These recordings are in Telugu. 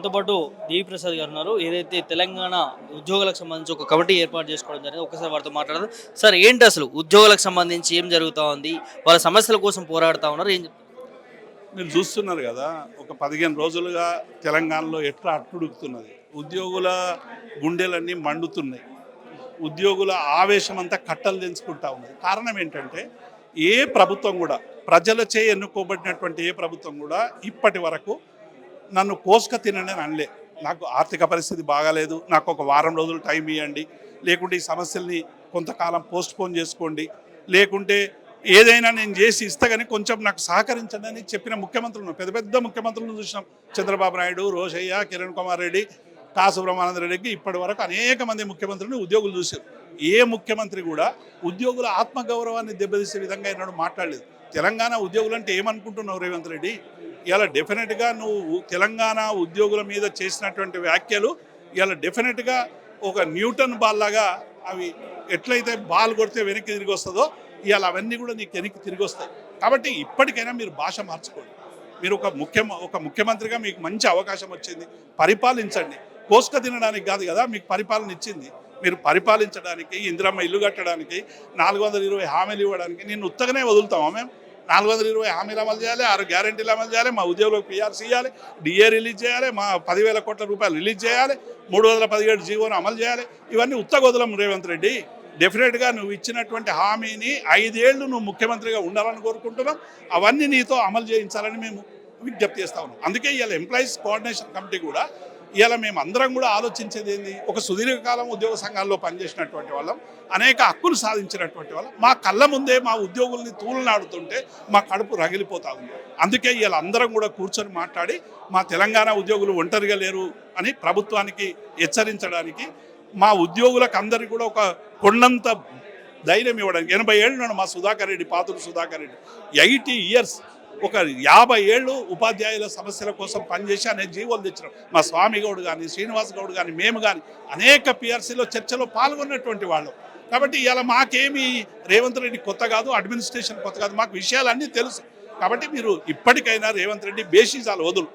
మనతో పాటు దేవి ప్రసాద్ గారు ఉన్నారు. ఏదైతే తెలంగాణ ఉద్యోగులకు సంబంధించి ఒక కమిటీ ఏర్పాటు చేసుకోవడం జరిగింది. ఒక్కసారి వారితో మాట్లాడదాం. సార్ ఏంటి అసలు ఉద్యోగులకు సంబంధించి ఏం జరుగుతా ఉంది? వాళ్ళ సమస్యల కోసం పోరాడుతా ఉన్నారు. ఏం చెప్తారు? మీరు చూస్తున్నారు కదా, ఒక 15 రోజులుగా తెలంగాణలో ఎట్లా అట్టుడుకుతున్నది. ఉద్యోగుల గుండెలన్నీ మండుతున్నాయి. ఉద్యోగుల ఆవేశం అంతా కట్టలు తెంచుకుంటా ఉన్నది. కారణం ఏంటంటే ఏ ప్రభుత్వం కూడా, ప్రజలచే ఎన్నుకోబడినటువంటి ఏ ప్రభుత్వం కూడా ఇప్పటి వరకు నన్ను కోసుక తినండి అని అనలే. నాకు ఆర్థిక పరిస్థితి బాగాలేదు, నాకు ఒక వారం రోజులు టైం ఇవ్వండి, లేకుంటే ఈ సమస్యల్ని కొంతకాలం పోస్ట్పోన్ చేసుకోండి, లేకుంటే ఏదైనా నేను చేసి ఇస్తా కానీ కొంచెం నాకు సహకరించండి అని చెప్పిన ముఖ్యమంత్రులను, పెద్ద పెద్ద ముఖ్యమంత్రులను చూసినాం. చంద్రబాబు నాయుడు, రోషయ్య, కిరణ్ కుమార్ రెడ్డి, కాసు బ్రహ్మానందరెడ్డికి ఇప్పటి వరకు అనేక మంది ముఖ్యమంత్రులను ఉద్యోగులు చూశారు. ఏ ముఖ్యమంత్రి కూడా ఉద్యోగుల ఆత్మగౌరవాన్ని దెబ్బతీసే విధంగా ఎన్నడూ మాట్లాడలేదు. తెలంగాణ ఉద్యోగులు అంటే ఏమనుకుంటున్నావు రేవంత్ రెడ్డి? ఇలా డెఫినెట్గా నువ్వు తెలంగాణ ఉద్యోగుల మీద చేసినటువంటి వ్యాఖ్యలు ఇలా డెఫినెట్గా ఒక న్యూటన్ బాల్ లాగా, అవి ఎట్లయితే బాల్ కొడితే వెనక్కి తిరిగి వస్తుందో ఇవాళ అవన్నీ కూడా నీకు వెనక్కి తిరిగి వస్తాయి. కాబట్టి ఇప్పటికైనా మీరు భాష మార్చుకోండి. మీరు ఒక ముఖ్యమంత్రిగా మీకు మంచి అవకాశం వచ్చింది, పరిపాలించండి. కోసుక తినడానికి కాదు కదా మీకు పరిపాలన ఇచ్చింది. మీరు పరిపాలించడానికి, ఇందిరమ్మ ఇల్లు కట్టడానికి, 420 హామీలు ఇవ్వడానికి నిన్ను ఉత్తగానే వదులుతామా మేము? 420 హామీలు అమలు చేయాలి, 6 గ్యారెంటీలు అమలు చేయాలి, మా ఉద్యోగులకు పిఆర్సీ ఇవ్వాలి, డిఏ రిలీజ్ చేయాలి, మా 10,000 కోట్ల రూపాయలు రిలీజ్ చేయాలి, 317 జీవోను అమలు చేయాలి. ఇవన్నీ ఉత్తగొదలం రేవంత్ రెడ్డి. డెఫినెట్గా నువ్వు ఇచ్చినటువంటి హామీని 5 ఏళ్ళు నువ్వు ముఖ్యమంత్రిగా ఉండాలని కోరుకుంటున్నాం. అవన్నీ నీతో అమలు చేయించాలని మేము విజ్ఞప్తి చేస్తా ఉన్నాం. అందుకే ఇవాళ ఎంప్లాయీస్ కోఆర్డినేషన్ కమిటీ కూడా ఇవాళ మేము అందరం కూడా ఆలోచించేది ఏంది, ఒక సుదీర్ఘకాలం ఉద్యోగ సంఘాల్లో పనిచేసినటువంటి వాళ్ళం, అనేక హక్కులు సాధించినటువంటి వాళ్ళం, మా కళ్ళ ముందే మా ఉద్యోగుల్ని తూలనాడుతుంటే మా కడుపు రగిలిపోతా ఉంది. అందుకే ఇవాళ అందరం కూడా కూర్చొని మాట్లాడి మా తెలంగాణ ఉద్యోగులు ఒంటరిగా లేరు అని ప్రభుత్వానికి హెచ్చరించడానికి, మా ఉద్యోగులకు అందరికీ కూడా ఒక కొండంత ధైర్యం ఇవ్వడానికి. 80 ఏళ్ళు మా సుధాకర్ రెడ్డి, పాతులు సుధాకర్ రెడ్డి 80 ఇయర్స్, ఒక 50 ఏళ్ళు ఉపాధ్యాయుల సమస్యల కోసం పనిచేసి అనేక జీవోలు తెచ్చినాం. మా స్వామి గౌడ్ కానీ, శ్రీనివాస్ గౌడ్ కానీ, మేము కానీ అనేక పిఆర్సీలో చర్చలో పాల్గొన్నటువంటి వాళ్ళం. కాబట్టి ఇలా మాకేమి రేవంత్ రెడ్డి కొత్త కాదు, అడ్మినిస్ట్రేషన్ కొత్త కాదు, మాకు విషయాలన్నీ తెలుసు. కాబట్టి మీరు ఇప్పటికైనా రేవంత్ రెడ్డి బేషిజాలు వదులు.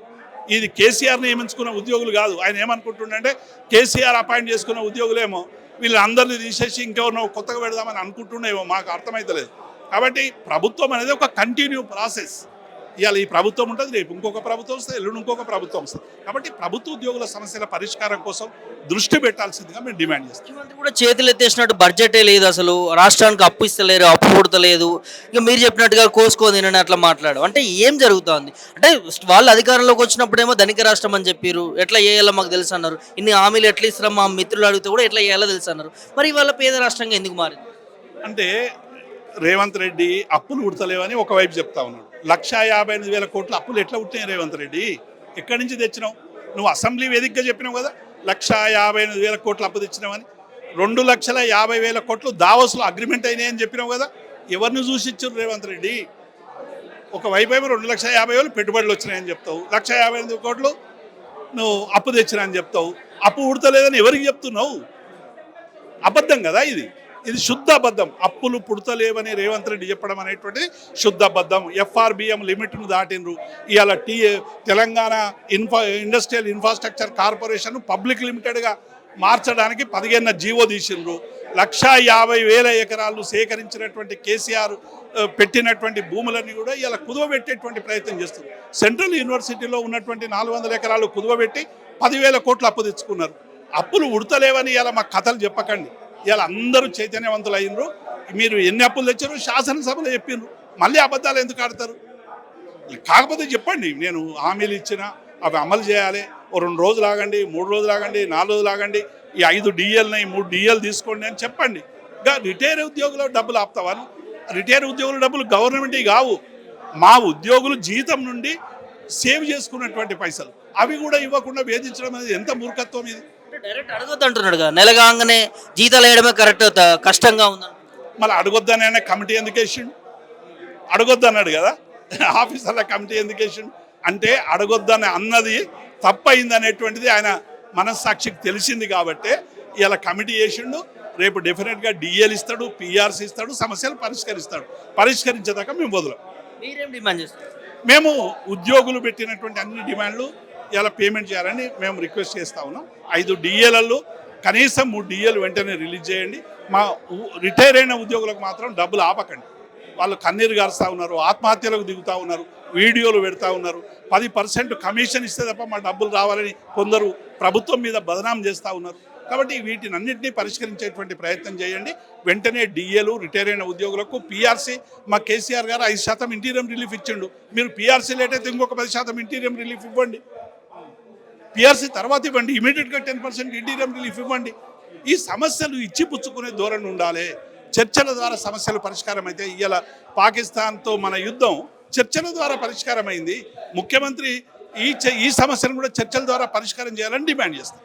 ఇది కేసీఆర్ నియమించుకున్న ఉద్యోగులు కాదు. ఆయన ఏమనుకుంటుండే, కేసీఆర్ అపాయింట్ చేసుకున్న ఉద్యోగులేమో వీళ్ళందరినీ తీసేసి ఇంకెవరినో కొత్తగా పెడదామని అనుకుంటుండేమో, మాకు అర్థమైతలేదు. కాబట్టి ప్రభుత్వం అనేది ఒక కంటిన్యూ ప్రాసెస్. ఇవాళ ఈ ప్రభుత్వం ఉంటుంది, రేపు ఇంకొక ప్రభుత్వం వస్తుంది, ఎల్లుండి ఇంకొక ప్రభుత్వం వస్తుంది. కాబట్టి ప్రభుత్వ ఉద్యోగుల సమస్యల పరిష్కారం కోసం దృష్టి పెట్టాల్సిందిగా మేము డిమాండ్ చేస్తాం. ముఖ్యమంత్రి కూడా చేతులు ఎత్తేసినట్టు బడ్జెటే లేదు, అసలు రాష్ట్రానికి అప్పు ఇస్తలేరు, అప్పు పుడతలేదు. ఇక మీరు చెప్పినట్టుగా కోసుకోని తినని అట్లా మాట్లాడు అంటే ఏం జరుగుతుంది? అంటే వాళ్ళు అధికారంలోకి వచ్చినప్పుడేమో ధనిక రాష్ట్రం అని చెప్పారు, ఎట్లా చేయాలో మాకు తెలుసు అన్నారు. ఇన్ని హామీలు ఎట్లా ఇస్తారో మా మిత్రులు అడిగితే కూడా ఎట్లా చేయాలో తెలుసు అన్నారు. మరి వాళ్ళ పేద రాష్ట్రంగా ఎందుకు మారింది? అంటే రేవంత్ రెడ్డి అప్పులు ఉడతలేవని ఒకవైపు చెప్తా ఉన్నాడు. 1,58,000 కోట్ల అప్పులు ఎట్లా ఉట్టినాయి రేవంత్ రెడ్డి? ఎక్కడి నుంచి తెచ్చినావు? నువ్వు అసెంబ్లీ వేదికగా చెప్పినావు కదా 1,58,000 కోట్ల అప్పు తెచ్చినావని. 2,50,000 కోట్లు దావోస్లో అగ్రిమెంట్ అయినాయని చెప్పినావు కదా. ఎవరిని చూసి ఇచ్చారు రేవంత్ రెడ్డి? ఒకవైపు ఏమో 2,50,000 పెట్టుబడులు వచ్చినాయని చెప్తావు, 1,58,000 కోట్లు నువ్వు అప్పు తెచ్చినా అని చెప్తావు. అప్పు ఉడతలేదని ఎవరికి చెప్తున్నావు? అబద్ధం కదా ఇది. ఇది శుద్ధ అబద్ధం. అప్పులు పుడతలేవని రేవంత్ రెడ్డి చెప్పడం అనేటువంటిది శుద్ధ అబద్ధం. ఎఫ్ఆర్బిఎం లిమిట్ను దాటినరు. ఇవాళ Telangana industrial infrastructure corporation public లిమిటెడ్గా మార్చడానికి 15న జీవో తీసిండ్రు. 1,50,000 ఎకరాలు సేకరించినటువంటి కేసీఆర్ పెట్టినటువంటి భూములన్నీ కూడా ఇలా కుదువబెట్టేటువంటి ప్రయత్నం చేస్తుంది. సెంట్రల్ యూనివర్సిటీలో ఉన్నటువంటి 400 ఎకరాలు కుదువబెట్టి 10,000 కోట్లు అప్పు తెచ్చుకున్నారు. అప్పులు ఉడతలేవని ఇలా మాకు కథలు చెప్పకండి. ఇలా అందరూ చైతన్యవంతులు అయినరు. మీరు ఎన్ని అప్పులు తెచ్చారు శాసనసభలో చెప్పిండ్రు, మళ్ళీ అబద్ధాలు ఎందుకు ఆడతారు? కాకపోతే చెప్పండి, నేను హామీలు ఇచ్చిన అవి అమలు చేయాలి, ఓ 2 రోజులు ఆగండి, 3 రోజులు ఆగండి, 4 రోజులు ఆగండి, ఈ 5 డిఎల్ని 3 డిఎల్ తీసుకోండి అని చెప్పండి. ఇంకా రిటైర్ ఉద్యోగుల డబ్బులు ఆపుతావాను? రిటైర్ ఉద్యోగుల డబ్బులు గవర్నమెంట్ కావు, మా ఉద్యోగులు జీతం నుండి సేవ్ చేసుకున్నటువంటి పైసలు, అవి కూడా ఇవ్వకుండా వేధించడం అనేది ఎంత మూర్ఖత్వం ఇది? డైరెక్ట్ అడగొద్దు అంటున్నాడు కదా, నెలగాగానే జీతాలు వేయడమే కరెక్ట్ కష్టంగా ఉందని. మళ్ళీ అడగొద్దనే కమిటీ ఎందుకు వేసిండు? అడగొద్దు అన్నాడు కదా, ఆఫీసర్ల కమిటీ ఎందుకు వేసిండు? అంటే అడగొద్దని అన్నది తప్పయింది అనేటువంటిది ఆయన మనస్సాక్షికి తెలిసింది కాబట్టి ఇలా కమిటీ వేసిండు. రేపు డెఫినెట్గా డిఎల్ ఇస్తాడు, పిఆర్సీ ఇస్తాడు, సమస్యలు పరిష్కరిస్తాడు. పరిష్కరించేదాకా మేము వదలం. మీరేం డిమాండ్ చేస్తారు? మేము ఉద్యోగులు పెట్టినటువంటి అన్ని డిమాండ్లు ఇలా పేమెంట్ చేయాలని మేము రిక్వెస్ట్ చేస్తూ ఉన్నాం. 5 డిఏలలో కనీసం 3 డిఏలు వెంటనే రిలీజ్ చేయండి. మా రిటైర్ అయిన ఉద్యోగులకు మాత్రం డబ్బులు ఆపకండి. వాళ్ళు కన్నీరు గారుస్తూ ఉన్నారు, ఆత్మహత్యలకు దిగుతూ ఉన్నారు, వీడియోలు పెడతా ఉన్నారు. 10% కమిషన్ ఇస్తే తప్ప మా డబ్బులు రావాలని కొందరు ప్రభుత్వం మీద బదనాం చేస్తూ ఉన్నారు. కాబట్టి వీటిని అన్నింటినీ పరిష్కరించేటువంటి ప్రయత్నం చేయండి. వెంటనే డిఏలు, రిటైర్ అయిన ఉద్యోగులకు పిఆర్సీ, మా కేసీఆర్ గారు 5% ఇంటీరియం రిలీఫ్ ఇచ్చిండు. మీరు పిఆర్సీ లేట్ అయితే ఇంకొక 10% ఇంటీరియం రిలీఫ్ ఇవ్వండి. పిఆర్సీ తర్వాత ఇవ్వండి, ఇమీడియట్గా 10% ఇంటీరియం రిలీఫ్ ఇవ్వండి. ఈ సమస్యలు ఇచ్చిపుచ్చుకునే ధోరణి ఉండాలి. చర్చల ద్వారా సమస్యలు పరిష్కారం అయితే ఇవాళ పాకిస్తాన్తో మన యుద్ధం చర్చల ద్వారా పరిష్కారం అయింది. ముఖ్యమంత్రి ఈ సమస్యను కూడా చర్చల ద్వారా పరిష్కారం చేయాలని డిమాండ్ చేస్తాం.